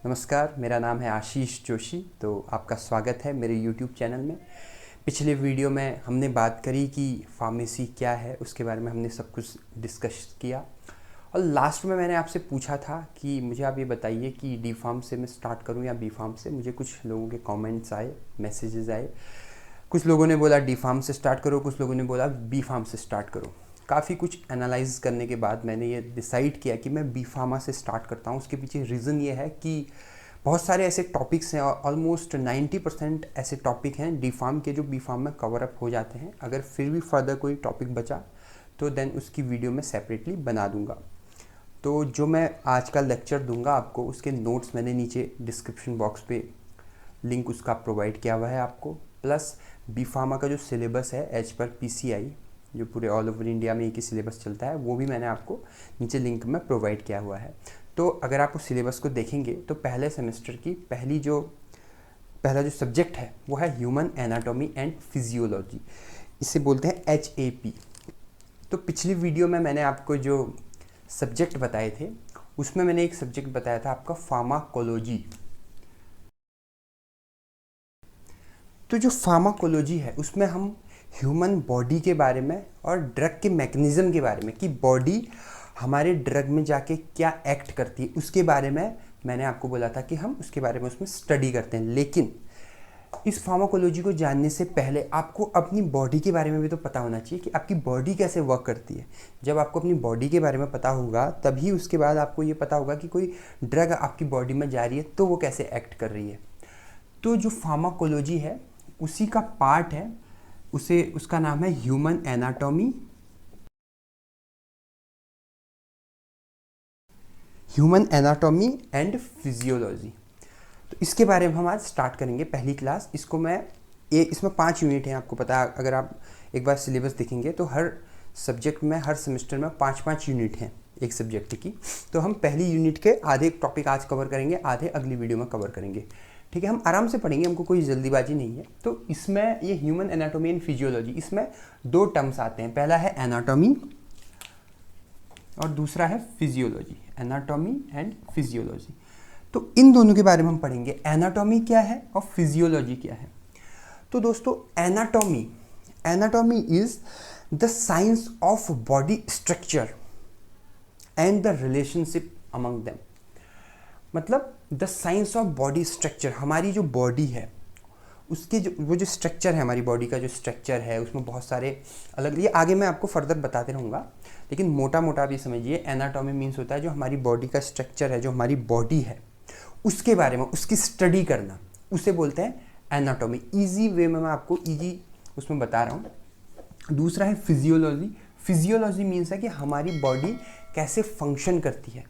नमस्कार, मेरा नाम है आशीष जोशी। तो आपका स्वागत है मेरे YouTube चैनल में। पिछले वीडियो में हमने बात करी कि फार्मेसी क्या है, उसके बारे में हमने सब कुछ डिस्कस किया। और लास्ट में मैंने आपसे पूछा था कि मुझे आप ये बताइए कि डी फार्म से मैं स्टार्ट करूं या बी फार्म से। मुझे कुछ लोगों के कमेंट्स आए, मैसेजेस आए। कुछ लोगों ने बोला डी फार्म से स्टार्ट करो, कुछ लोगों ने बोला बी फार्म से स्टार्ट करो। काफ़ी कुछ एनालाइज करने के बाद मैंने ये डिसाइड किया कि मैं बी फार्मा से स्टार्ट करता हूँ। उसके पीछे रीज़न ये है कि बहुत सारे ऐसे टॉपिक्स हैं, ऑलमोस्ट 90% ऐसे टॉपिक हैं डी फार्म के जो बी फार्म में कवर अप हो जाते हैं। अगर फिर भी फर्दर कोई टॉपिक बचा तो देन उसकी वीडियो मैं सेपरेटली बना दूंगा। तो जो मैं आज का लेक्चर दूंगा आपको, उसके नोट्स मैंने नीचे डिस्क्रिप्शन बॉक्स पे लिंक उसका प्रोवाइड किया हुआ है आपको। प्लस बी फार्मा का जो सिलेबस है एज पर PCI, जो पूरे ऑल ओवर इंडिया में एक ही सिलेबस चलता है, वो भी मैंने आपको नीचे लिंक में प्रोवाइड किया हुआ है। तो अगर आप उस सिलेबस को देखेंगे तो पहले सेमेस्टर की पहला जो सब्जेक्ट है वो है ह्यूमन एनाटॉमी एंड फिजियोलॉजी। इसे बोलते हैं HAP। तो पिछली वीडियो में मैंने आपको जो सब्जेक्ट बताए थे उसमें मैंने एक सब्जेक्ट बताया था आपका फार्माकोलॉजी। तो जो फार्माकोलॉजी है उसमें हम ह्यूमन बॉडी के बारे में और ड्रग के मैकेनिज़्म के बारे में, कि बॉडी हमारे ड्रग में जाके क्या एक्ट करती है, उसके बारे में मैंने आपको बोला था कि हम उसके बारे में उसमें स्टडी करते हैं। लेकिन इस फार्माकोलॉजी को जानने से पहले आपको अपनी बॉडी के बारे में भी तो पता होना चाहिए कि आपकी बॉडी कैसे वर्क करती है। जब आपको अपनी बॉडी के बारे में पता होगा तभी उसके बाद आपको ये पता होगा कि कोई ड्रग आपकी बॉडी में जा रही है तो वो कैसे एक्ट कर रही है। तो जो फार्माकोलॉजी है उसी का पार्ट है, उसका नाम है ह्यूमन एनाटॉमी एंड फिजियोलॉजी। तो इसके बारे में हम आज स्टार्ट करेंगे पहली क्लास। इसमें 5 यूनिट हैं, आपको पता है। अगर आप एक बार सिलेबस देखेंगे तो हर सब्जेक्ट में, हर सेमेस्टर में 5-5 यूनिट हैं एक सब्जेक्ट की। तो हम पहली यूनिट के आधे टॉपिक आज कवर करेंगे, आधे अगली वीडियो में कवर करेंगे। ठीक है, हम आराम से पढ़ेंगे, हमको कोई जल्दीबाजी नहीं है। तो इसमें ये ह्यूमन एनाटॉमी एंड फिजियोलॉजी, इसमें 2 टर्म्स आते हैं। पहला है एनाटॉमी और दूसरा है फिजियोलॉजी। एनाटॉमी एंड फिजियोलॉजी, तो इन दोनों के बारे में हम पढ़ेंगे। एनाटॉमी क्या है और फिजियोलॉजी क्या है। तो दोस्तों, anatomy is the science of body structure and the relationship among them. मतलब the science of body structure, हमारी जो बॉडी है उसके वो जो स्ट्रक्चर है, हमारी बॉडी का जो स्ट्रक्चर है उसमें बहुत सारे अलग, ये आगे मैं आपको फर्दर बताते रहूँगा, लेकिन मोटा मोटा आप ये समझिए एनाटॉमी मीन्स होता है जो हमारी बॉडी का स्ट्रक्चर है, जो हमारी बॉडी है उसके बारे में, उसकी स्टडी करना, उसे बोलते हैं एनाटॉमी। ईजी वे में मैं आपको उसमें बता रहा हूँ। दूसरा है फिजियोलॉजी। फिजियोलॉजी मीन्स है कि हमारी बॉडी कैसे फंक्शन करती है।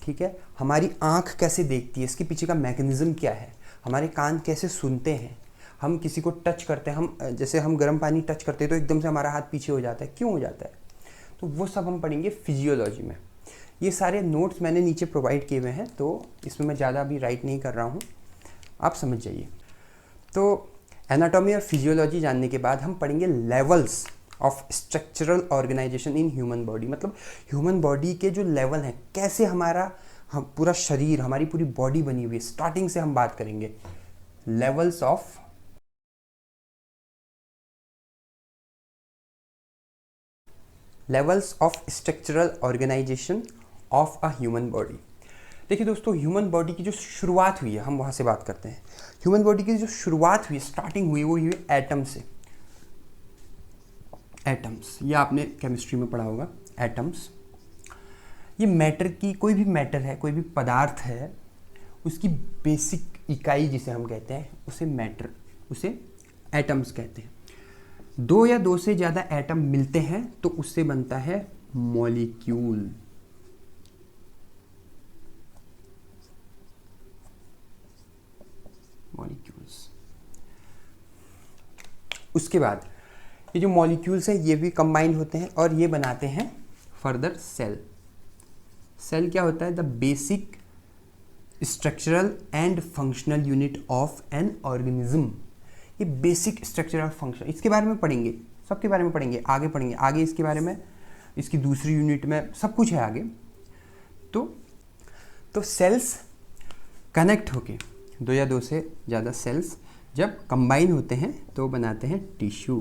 ठीक है, हमारी आँख कैसे देखती है, इसके पीछे का मैकेनिज्म क्या है, हमारे कान कैसे सुनते हैं, हम किसी को टच करते हैं, हम जैसे हम गर्म पानी टच करते हैं तो एकदम से हमारा हाथ पीछे हो जाता है, क्यों हो जाता है, तो वो सब हम पढ़ेंगे फिजियोलॉजी में। ये सारे नोट्स मैंने नीचे प्रोवाइड किए हुए हैं, तो इसमें मैं ज़्यादा अभी राइट नहीं कर रहा हूँ, आप समझ जाइए। तो एनाटॉमी और फिजियोलॉजी जानने के बाद हम पढ़ेंगे levels of structural organisation in human body. मतलब ह्यूमन बॉडी के जो लेवल हैं, कैसे हम पूरा शरीर, हमारी पूरी बॉडी बनी हुई है, स्टार्टिंग से हम बात करेंगे। Levels of structural organisation of a human body. देखिए दोस्तों, ह्यूमन बॉडी की जो शुरुआत हुई है, हम वहाँ से बात करते हैं। ह्यूमन बॉडी की जो शुरुआत हुई, स्टार्टिंग हुई, वो हुई एटम से। एटम्स, ये आपने केमिस्ट्री में पढ़ा होगा, एटम्स। ये मैटर की, कोई भी मैटर है, कोई भी पदार्थ है, उसकी बेसिक इकाई जिसे हम कहते हैं उसे मैटर, उसे एटम्स कहते हैं। 2 या 2 से ज़्यादा एटम मिलते हैं तो उससे बनता है मॉलिक्यूल। मॉलिक्यूल्स। उसके बाद ये जो मॉलिक्यूल्स हैं ये भी कंबाइंड होते हैं और ये बनाते हैं फर्दर सेल। सेल क्या होता है? The basic structural and functional unit of an organism. ये बेसिक स्ट्रक्चर और फंक्शन, इसके बारे में पढ़ेंगे, सबके बारे में पढ़ेंगे, आगे पढ़ेंगे, आगे इसके बारे में, इसकी दूसरी यूनिट में सब कुछ है आगे। तो सेल्स कनेक्ट होके दो या दो से ज़्यादा सेल्स जब कंबाइन होते हैं तो बनाते हैं टिश्यू।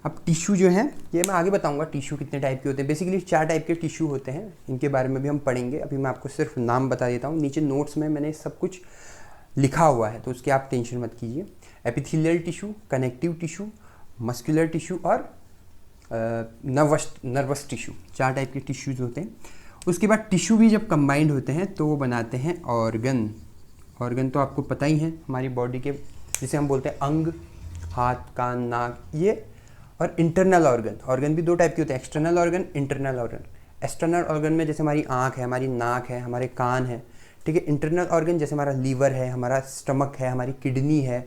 अब टिश्यू जो है ये मैं आगे बताऊंगा टिश्यू कितने टाइप के होते हैं। बेसिकली 4 टाइप के टिश्यू होते हैं, इनके बारे में भी हम पढ़ेंगे। अभी मैं आपको सिर्फ नाम बता देता हूँ, नीचे नोट्स में मैंने सब कुछ लिखा हुआ है तो उसकी आप टेंशन मत कीजिए। Epithelial tissue, connective tissue, muscular tissue और नर्वस टिश्यू, 4 टाइप के टिश्यूज़ होते हैं। उसके बाद टिश्यू भी जब कंबाइंड होते हैं तो वो बनाते हैं ऑर्गन। ऑर्गन तो आपको पता ही है, हमारी बॉडी के जिसे हम बोलते हैं अंग, हाथ, कान, नाक, ये। और इंटरनल ऑर्गन, ऑर्गन भी 2 टाइप के होते हैं, external organ, internal organ. External organ में जैसे हमारी आँख है, हमारी नाक है, हमारे कान है, ठीक है। इंटरनल ऑर्गन जैसे हमारा लीवर है, हमारा स्टमक है, हमारी किडनी है,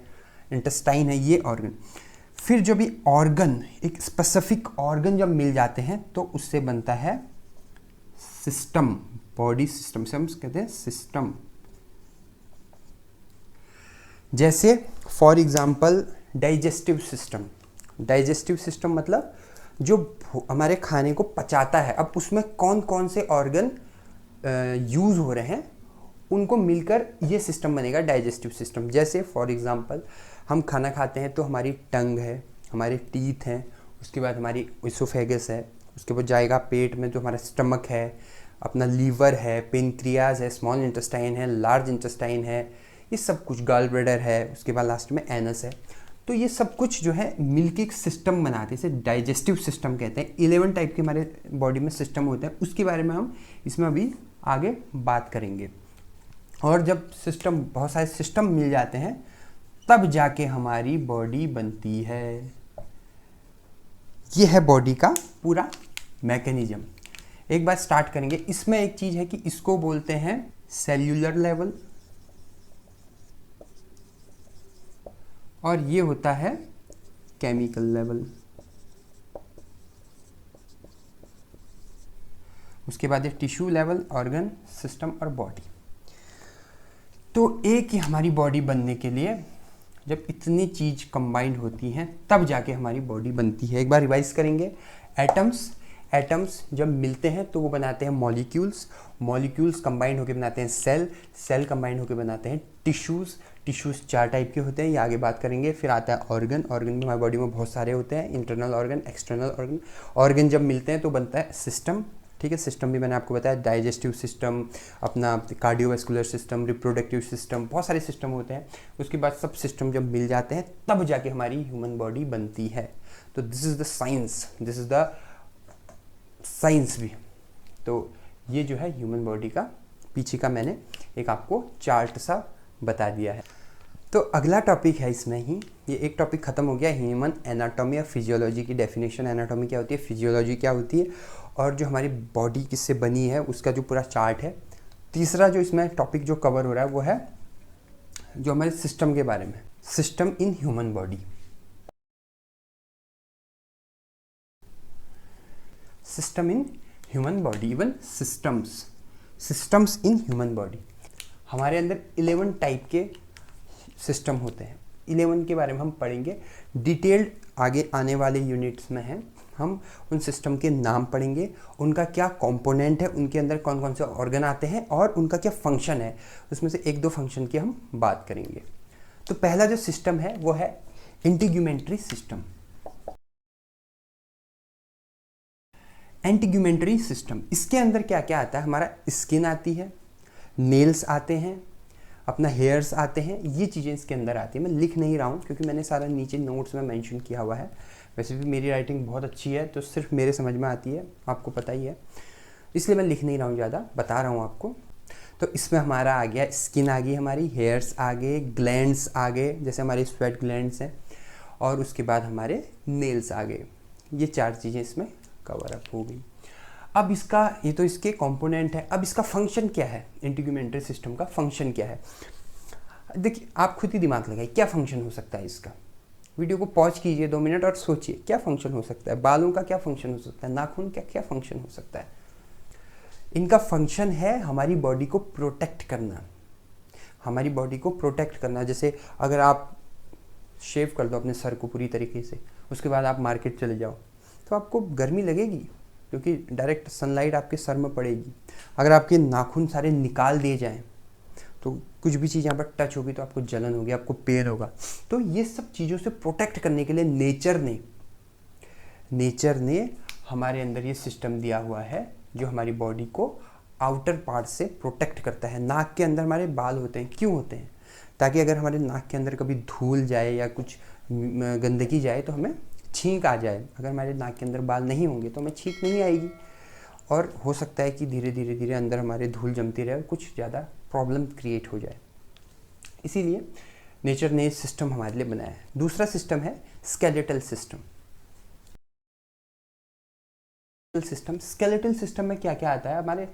इंटेस्टाइन है, ये ऑर्गन। फिर जो भी ऑर्गन, एक स्पेसिफिक ऑर्गन जब मिल जाते हैं तो उससे बनता है सिस्टम, बॉडी सिस्टम से हम कहते हैं सिस्टम। जैसे for example digestive system. Digestive system मतलब जो हमारे खाने को पचाता है, अब उसमें कौन कौन से ऑर्गन यूज़ हो रहे हैं उनको मिलकर ये सिस्टम बनेगा डाइजेस्टिव सिस्टम। जैसे फॉर एग्जांपल हम खाना खाते हैं तो हमारी टंग है, हमारे टीथ हैं, उसके बाद हमारी इसोफेगस है, उसके बाद जाएगा पेट में जो हमारा स्टमक है, अपना लीवर है, पेनक्रियाज है, स्मॉल इंटेस्टाइन है, लार्ज इंटेस्टाइन है, ये सब कुछ, गॉल ब्लैडर है, उसके बाद लास्ट में एनस है। तो ये सब कुछ जो है मिलके एक सिस्टम बनाते हैं, इसे डाइजेस्टिव सिस्टम कहते हैं। 11 टाइप के हमारे बॉडी में सिस्टम होते हैं, उसके बारे में हम इसमें अभी आगे बात करेंगे। और जब सिस्टम, बहुत सारे सिस्टम मिल जाते हैं तब जाके हमारी बॉडी बनती है। ये है बॉडी का पूरा मैकेनिज्म। एक बार स्टार्ट करेंगे। इसमें एक चीज़ है कि इसको बोलते हैं सेल्यूलर लेवल और ये होता है केमिकल लेवल। उसके बाद ये टिश्यू लेवल, ऑर्गन, सिस्टम और बॉडी। तो एक ही हमारी बॉडी बनने के लिए जब इतनी चीज़ कंबाइंड होती हैं तब जाके हमारी बॉडी बनती है। एक बार रिवाइज करेंगे। एटम्स जब मिलते हैं तो वो बनाते हैं मॉलिक्यूल्स, मॉलिक्यूल्स कंबाइंड होकर बनाते हैं सेल कंबाइंड होकर बनाते हैं टिश्यूज़ 4 टाइप के होते हैं, ये आगे बात करेंगे। फिर आता है ऑर्गन भी हमारी बॉडी में बहुत सारे होते हैं, इंटरनल ऑर्गन, एक्सटर्नल ऑर्गन जब मिलते हैं तो बनता है सिस्टम, ठीक है। सिस्टम भी मैंने आपको बताया, डाइजेस्टिव सिस्टम, अपना कार्डियोवैस्कुलर सिस्टम, रिप्रोडक्टिव सिस्टम, बहुत सारे सिस्टम होते हैं। उसके बाद सब सिस्टम जब मिल जाते हैं तब जाके हमारी ह्यूमन बॉडी बनती है। तो दिस इज़ द साइंस भी। तो ये जो है ह्यूमन बॉडी का पीछे का मैंने एक आपको चार्ट सा बता दिया है। तो अगला टॉपिक है इसमें ही, ये एक टॉपिक खत्म हो गया, ह्यूमन एनाटॉमी और फिजियोलॉजी की डेफिनेशन। एनाटॉमी क्या होती है, फिजियोलॉजी क्या होती है, और जो हमारी बॉडी किससे बनी है उसका जो पूरा चार्ट है। तीसरा जो इसमें टॉपिक जो कवर हो रहा है वो है जो हमारे सिस्टम के बारे में, system in human body. System in human body, even systems in human body. हमारे अंदर 11 टाइप के सिस्टम होते हैं। 11 के बारे में हम पढ़ेंगे डिटेल्ड, आगे आने वाले यूनिट्स में हैं। हम उन सिस्टम के नाम पढ़ेंगे, उनका क्या कंपोनेंट है, उनके अंदर कौन कौन से ऑर्गन आते हैं और उनका क्या फंक्शन है, उसमें से 1-2 फंक्शन की हम बात करेंगे। तो पहला जो सिस्टम है वो है इंटीग्यूमेंट्री सिस्टम। इंटीग्यूमेंट्री सिस्टम, इसके अंदर क्या क्या आता है, हमारा स्किन आती है, नेल्स आते हैं, अपना हेयर्स आते हैं, ये चीज़ें इसके अंदर आती हैं। मैं लिख नहीं रहा हूँ क्योंकि मैंने सारा नीचे नोट्स में मेंशन किया हुआ है। वैसे भी मेरी राइटिंग बहुत अच्छी है तो सिर्फ मेरे समझ में आती है, आपको पता ही है, इसलिए मैं लिख नहीं रहा हूँ ज़्यादा, बता रहा हूँ आपको। तो इसमें हमारा आ गया स्किन आ गई, हमारी हेयर्स आ गए, ग्लैंड्स आ गए, जैसे हमारे स्वेट ग्लैंड्स हैं, और उसके बाद हमारे नेल्स आ गए। ये 4 चीज़ें इसमें कवर अप हो गई। अब इसका, ये तो इसके कंपोनेंट है, अब इसका फंक्शन क्या है, इंटीग्यूमेंट्री सिस्टम का फंक्शन क्या है। देखिए आप खुद ही दिमाग लगाइए क्या फंक्शन हो सकता है इसका। वीडियो को पॉज कीजिए 2 मिनट और सोचिए क्या फंक्शन हो सकता है। बालों का क्या फंक्शन हो सकता है, नाखून का क्या फंक्शन हो सकता है। इनका फंक्शन है हमारी बॉडी को प्रोटेक्ट करना, हमारी बॉडी को प्रोटेक्ट करना। जैसे अगर आप शेव कर दो अपने सर को पूरी तरीके से, उसके बाद आप मार्केट चले जाओ तो आपको गर्मी लगेगी क्योंकि डायरेक्ट सनलाइट आपके सर में पड़ेगी। अगर आपके नाखून सारे निकाल दिए जाएं तो कुछ भी चीज़ यहाँ पर टच होगी तो आपको जलन होगी, आपको पेन होगा। तो ये सब चीज़ों से प्रोटेक्ट करने के लिए नेचर ने हमारे अंदर ये सिस्टम दिया हुआ है जो हमारी बॉडी को आउटर पार्ट से प्रोटेक्ट करता है। नाक के अंदर हमारे बाल होते हैं, क्यों होते हैं? ताकि अगर हमारे नाक के अंदर कभी धूल जाए या कुछ गंदगी जाए तो हमें छींक आ जाए। अगर हमारे नाक के अंदर बाल नहीं होंगे तो हमें छींक नहीं आएगी, और हो सकता है कि धीरे धीरे अंदर हमारे धूल जमती रहे और कुछ ज़्यादा प्रॉब्लम क्रिएट हो जाए। इसीलिए नेचर ने सिस्टम हमारे लिए बनाया है। दूसरा सिस्टम है स्केलेटल सिस्टम। स्केलेटल सिस्टम में क्या क्या आता है? हमारे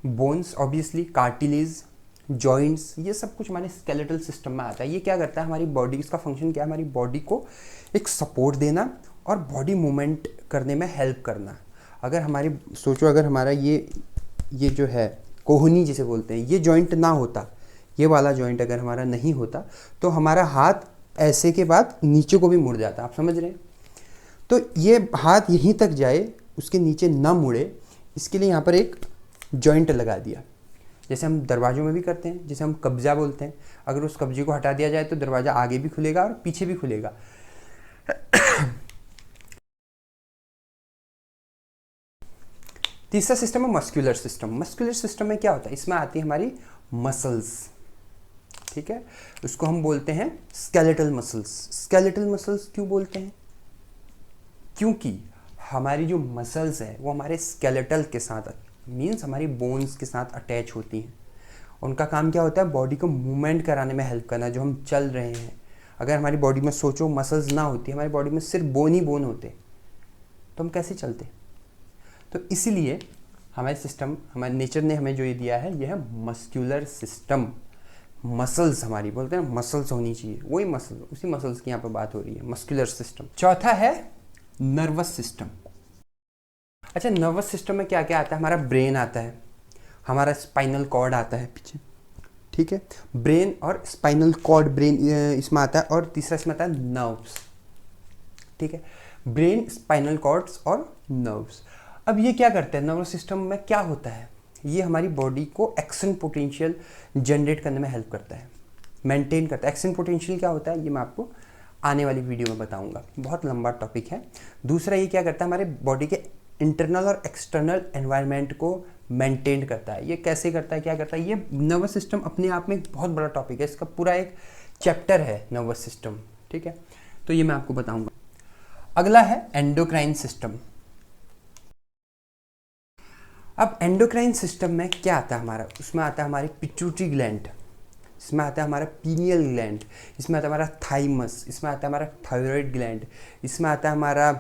बोन्स, ऑब्वियसली कार्टिलेज, जॉइंट्स, ये सब कुछ हमारे स्केलेटल सिस्टम में आता है। ये क्या करता है? हमारी बॉडी, इसका फंक्शन क्या है? हमारी बॉडी को एक सपोर्ट देना और बॉडी मूवमेंट करने में हेल्प करना। अगर हमारी सोचो, अगर हमारा ये जो है कोहनी जिसे बोलते हैं, ये जॉइंट ना होता, ये वाला जॉइंट अगर हमारा नहीं होता तो हमारा हाथ ऐसे के बाद नीचे को भी मुड़ जाता। आप समझ रहे हैं? तो ये हाथ यहीं तक जाए, उसके नीचे ना मुड़े, इसके लिए यहाँ पर एक जॉइंट लगा दिया। जैसे हम दरवाजों में भी करते हैं, जैसे हम कब्जा बोलते हैं, अगर उस कब्जे को हटा दिया जाए तो दरवाज़ा आगे भी खुलेगा और पीछे भी खुलेगा। तीसरा सिस्टम है मस्कुलर सिस्टम। मस्कुलर सिस्टम में क्या होता है? इसमें आती है हमारी मसल्स, ठीक है? उसको हम बोलते हैं स्केलेटल मसल्स। स्केलेटल मसल्स क्यों बोलते हैं? क्योंकि हमारी जो मसल्स है वो हमारे स्केलेटल के साथ, मीन्स हमारी बोन्स के साथ अटैच होती हैं। उनका काम क्या होता है? बॉडी को मूवमेंट कराने में हेल्प करना। जो हम चल रहे हैं, अगर हमारी बॉडी में सोचो मसल्स ना होती, हमारी बॉडी में सिर्फ बोन ही बोन होते, तो हम कैसे चलते? तो इसीलिए हमारे सिस्टम, हमारे नेचर ने हमें जो ये दिया है, ये है मस्कुलर सिस्टम। मसल्स, हमारी बोलते हैं मसल्स होनी चाहिए, वही मसल, उसी मसल्स की यहाँ पर बात हो रही है, मस्कुलर सिस्टम। चौथा है नर्वस सिस्टम। अच्छा, नर्वस सिस्टम में क्या क्या आता है? हमारा ब्रेन आता है, हमारा स्पाइनल कॉर्ड आता है पीछे, ठीक है? ब्रेन और स्पाइनल कॉर्ड, ब्रेन इसमें आता है, और तीसरा इसमें आता है नर्व्स, ठीक है? ब्रेन, स्पाइनल कॉर्ड्स और नर्व्स। अब ये क्या करते हैं? नर्वस सिस्टम में क्या होता है? ये हमारी बॉडी को एक्शन पोटेंशियल जनरेट करने में हेल्प करता है, मेंटेन करता है। एक्शन पोटेंशियल क्या होता है ये मैं आपको आने वाली वीडियो में बताऊंगा, बहुत लंबा टॉपिक है। दूसरा ये क्या करता है? हमारे बॉडी के इंटरनल और एक्सटर्नल एनवायरनमेंट को मेंटेन करता है। ये कैसे करता है, क्या करता है? ये नर्वस सिस्टम अपने आप में एक बहुत बड़ा टॉपिक है, इसका पूरा एक चैप्टर है नर्वस सिस्टम, ठीक है? तो ये मैं आपको बताऊंगा। अगला है एंडोक्राइन सिस्टम। अब एंडोक्राइन सिस्टम में क्या आता है हमारा? उसमें आता है हमारी पिट्यूटरी ग्लैंड, इसमें आता है हमारा पीनियल ग्लैंड, इसमें आता है हमारा थाइमस, इसमें आता है हमारा थायराइड ग्लैंड, इसमें आता है हमारा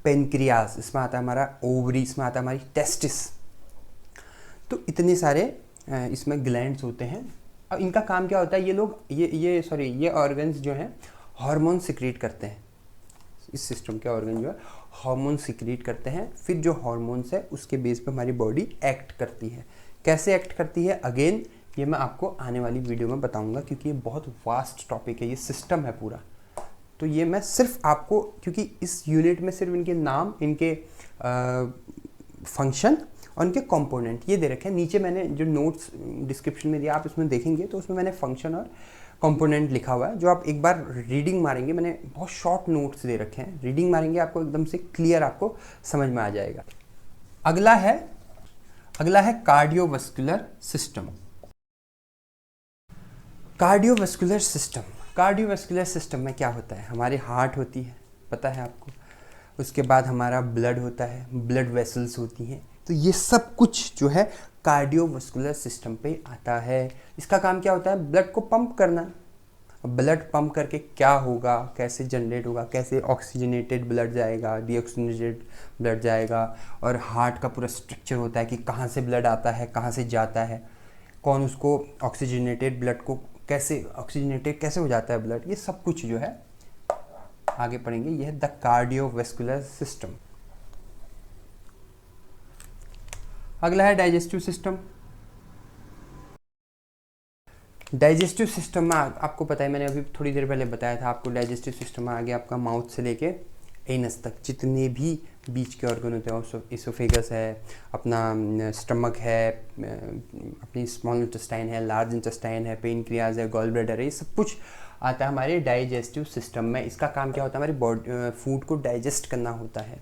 पेनक्रियास, इसमें आता है हमारा ओवरी, इसमें आता है हमारी टेस्टिस। तो इतने सारे इसमें ग्लैंड्स होते हैं। अब इनका काम क्या होता है? ये लोग ये ऑर्गन्स जो हैं हार्मोन सिक्रीट करते हैं। इस सिस्टम के ऑर्गन जो है हार्मोन सिक्रीट करते हैं, फिर जो हार्मोन्स है उसके बेस पे हमारी बॉडी एक्ट करती है। कैसे एक्ट करती है, अगेन ये मैं आपको आने वाली वीडियो में बताऊंगा, क्योंकि ये बहुत वास्ट टॉपिक है, ये सिस्टम है पूरा। तो ये मैं सिर्फ आपको, क्योंकि इस यूनिट में सिर्फ इनके नाम, इनके फंक्शन और इनके कंपोनेंट ये दे रखे हैं। नीचे मैंने जो नोट्स डिस्क्रिप्शन में दिया, आप इसमें देखेंगे तो उसमें मैंने फंक्शन और कंपोनेंट लिखा हुआ है, जो आप एक बार रीडिंग मारेंगे, मैंने बहुत शॉर्ट नोट्स दे रखे हैं, रीडिंग मारेंगे आपको एकदम से क्लियर आपको समझ में आ जाएगा। अगला है कार्डियोवास्कुलर सिस्टम। कार्डियोवास्कुलर सिस्टम में क्या होता है? हमारी हार्ट होती है, पता है आपको, उसके बाद हमारा ब्लड होता है, ब्लड वेसल्स होती हैं। तो ये सब कुछ जो है कार्डियोवास्कुलर सिस्टम पे आता है। इसका काम क्या होता है? ब्लड को पंप करना। ब्लड पंप करके क्या होगा, कैसे जनरेट होगा, कैसे ऑक्सीजनेटेड ब्लड जाएगा, डीऑक्सीजनेटेड ब्लड जाएगा, और हार्ट का पूरा स्ट्रक्चर होता है कि कहाँ से ब्लड आता है, कहाँ से जाता है, कौन उसको ऑक्सीजनेटेड ब्लड को कैसे ऑक्सीजनेटेड कैसे हो जाता है ब्लड, ये सब कुछ जो है आगे पढ़ेंगे। ये है द कार्डियोवास्कुलर सिस्टम। अगला है डाइजेस्टिव सिस्टम। डाइजेस्टिव सिस्टम में आपको पता है, मैंने अभी थोड़ी देर पहले बताया था आपको, डाइजेस्टिव सिस्टम में आगे आपका माउथ से लेके एनस तक जितने भी बीच के ऑर्गन होते हैं, इसोफेगस है, अपना स्टमक है, अपनी स्मॉल इंटेस्टाइन है, लार्ज इंटेस्टाइन है, पेनक्रियाज है, गॉल ब्लैडर है, ये सब कुछ आता है हमारे डाइजेस्टिव सिस्टम में। इसका काम क्या होता है, हमारी बॉडी फूड को डाइजेस्ट करना होता है।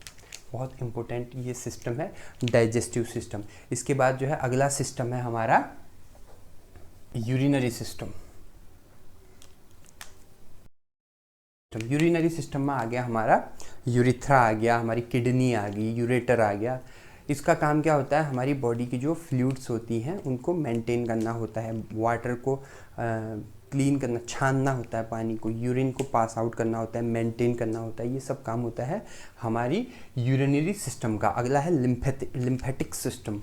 बहुत इंपॉर्टेंट ये सिस्टम है डाइजेस्टिव सिस्टम। इसके बाद जो है अगला सिस्टम है हमारा यूरिनरी सिस्टम। यूरिनरी सिस्टम में आ गया हमारा यूरिथ्रा आ गया, हमारी किडनी आ गई, यूरेटर आ गया। इसका काम क्या होता है, हमारी बॉडी की जो फ्लूइड्स होती हैं उनको मेंटेन करना होता है, वाटर को क्लीन करना, छानना होता है पानी को, यूरिन को पास आउट करना होता है, मेंटेन करना होता है। ये सब काम होता है हमारी यूरिनरी सिस्टम का। अगला है लिम्फेटिक सिस्टम।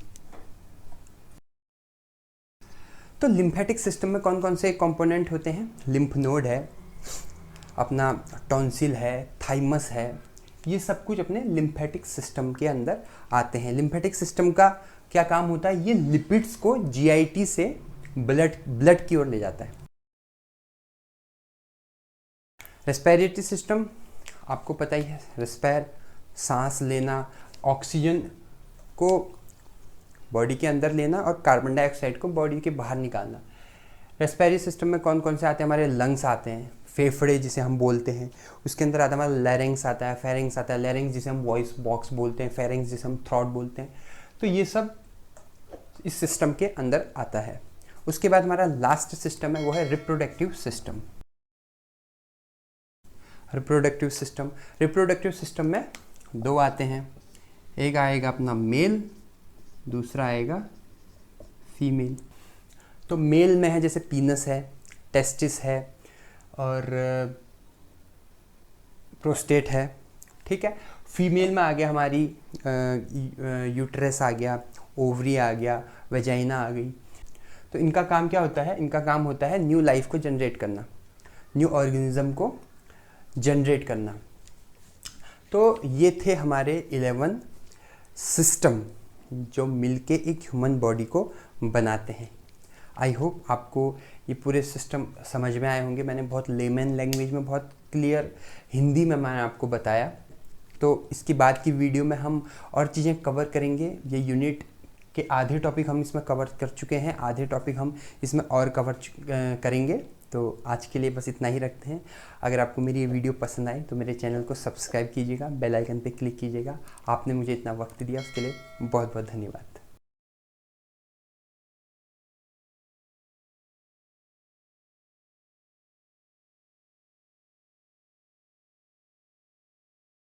तो लिम्फेटिक सिस्टम में कौन कौन से कंपोनेंट होते हैं, लिम्फ नोड है, अपना टॉन्सिल है, थाइमस है, ये सब कुछ अपने लिम्फेटिक सिस्टम के अंदर आते हैं। लिम्फेटिक सिस्टम का क्या काम होता है, ये लिपिड्स को जीआईटी से ब्लड की ओर ले जाता है। रेस्पिरेटरी सिस्टम आपको पता ही है, सांस लेना, ऑक्सीजन को बॉडी के अंदर लेना और कार्बन डाइऑक्साइड को बॉडी के बाहर निकालना। रेस्पिरेटरी सिस्टम में कौन कौन से आते हैं, हमारे लंग्स आते हैं, फेफड़े जिसे हम बोलते हैं, उसके अंदर आता है हमारा लैरिंग्स आता है, फेरिंग्स आता है, लैरिंग्स जिसे हम वॉइस बॉक्स बोलते हैं, फेरिंग्स जिसे हम थ्रोट बोलते हैं। तो ये सब इस सिस्टम के अंदर आता है। उसके बाद हमारा लास्ट सिस्टम है वो है रिप्रोडक्टिव सिस्टम। रिप्रोडक्टिव सिस्टम में दो आते हैं, एक आएगा अपना मेल, दूसरा आएगा फीमेल। तो मेल में है जैसे पीनस है, टेस्टिस है और प्रोस्टेट है, ठीक है। फीमेल में आ गया हमारी यूट्रस आ गया, ओवरी आ गया, वेजाइना आ गई। तो इनका काम क्या होता है, इनका काम होता है न्यू लाइफ को जनरेट करना, न्यू ऑर्गेनिज्म को जनरेट करना। तो ये थे हमारे 11 सिस्टम जो मिलके एक ह्यूमन बॉडी को बनाते हैं। आई होप आपको ये पूरे सिस्टम समझ में आए होंगे। मैंने बहुत लेमन लैंग्वेज में, बहुत क्लियर हिंदी में मैंने आपको बताया। तो इसके बाद की वीडियो में हम और चीज़ें कवर करेंगे। ये यूनिट के आधे टॉपिक हम इसमें कवर कर चुके हैं, आधे टॉपिक हम इसमें और कवर करेंगे। तो आज के लिए बस इतना ही रखते हैं। अगर आपको मेरी ये वीडियो पसंद आए तो मेरे चैनल को सब्सक्राइब कीजिएगा, बेल आइकन पे क्लिक कीजिएगा। आपने मुझे इतना वक्त दिया उसके लिए बहुत बहुत धन्यवाद।